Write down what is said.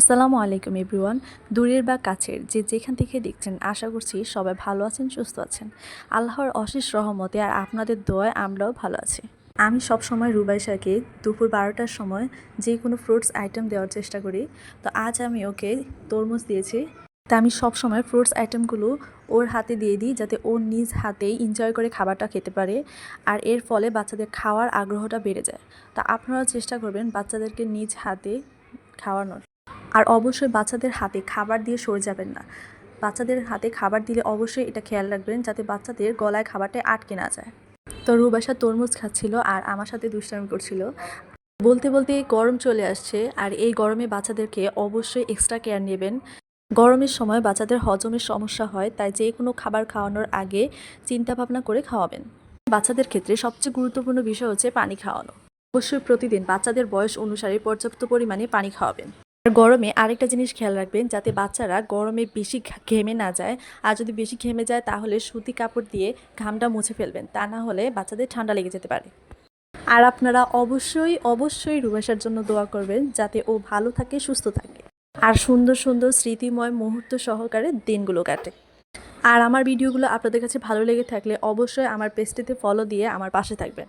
আসসালামু আলাইকুম এভরিওয়ান। দূরের বা কাছের যে যেখান থেকে দেখছেন আশা করছি সবাই ভালো আছেন, সুস্থ আছেন। আল্লাহর অশেষ রহমতে আর আপনাদের দোয়ায় আমরাও ভালো আছি। আমি সবসময় রুবাইশাকে দুপুর 12টার সময় যে কোনো ফ্রুটস আইটেম দেওয়ার চেষ্টা করি। তো আজ আমি ওকে তরমুজ দিয়েছি। তা আমি সবসময় ফ্রুটস আইটেমগুলো ওর হাতে দিয়ে দিই, যাতে ও নিজ হাতেই এনজয় করে খাবারটা খেতে পারে, আর এর ফলে বাচ্চাদের খাওয়ার আগ্রহটা বেড়ে যায়। তা আপনারা চেষ্টা করবেন বাচ্চাদেরকে নিজ হাতে খাওয়ানোর। আর অবশ্যই বাচ্চাদের হাতে খাবার দিয়ে সরে যাবেন না। বাচ্চাদের হাতে খাবার দিলে অবশ্যই এটা খেয়াল রাখবেন যাতে বাচ্চাদের গলায় খাবারটা আটকে না যায়। তো রুবাসা তরমুজ খাচ্ছিল আর আমার সাথে দুষ্টামি করছিল। বলতে বলতে গরম চলে আসছে, আর এই গরমে বাচ্চাদেরকে অবশ্যই এক্সট্রা কেয়ার নেবেন। গরমের সময় বাচ্চাদের হজমের সমস্যা হয়, তাই যে কোনো খাবার খাওয়ানোর আগে চিন্তা ভাবনা করে খাওয়াবেন। বাচ্চাদের ক্ষেত্রে সবচেয়ে গুরুত্বপূর্ণ বিষয় হচ্ছে পানি খাওয়ানো। অবশ্যই প্রতিদিন বাচ্চাদের বয়স অনুসারে পর্যাপ্ত পরিমাণে পানি খাওয়াবেন। আর গরমে আরেকটা জিনিস খেয়াল রাখবেন যাতে বাচ্চারা গরমে বেশি ঘেমে না যায়। আর যদি বেশি ঘেমে যায় তাহলে সুতি কাপড় দিয়ে ঘামটা মুছে ফেলবেন, তা না হলে বাচ্চাদের ঠান্ডা লেগে যেতে পারে। আর আপনারা অবশ্যই অবশ্যই রুবাসার জন্য দোয়া করবেন যাতে ও ভালো থাকে, সুস্থ থাকে, আর সুন্দর সুন্দর স্মৃতিময় মুহূর্ত সহকারে দিনগুলো কাটে। আর আমার ভিডিওগুলো আপনাদের কাছে ভালো লেগে থাকলে অবশ্যই আমার পেজটিতে ফলো দিয়ে আমার পাশে থাকবেন।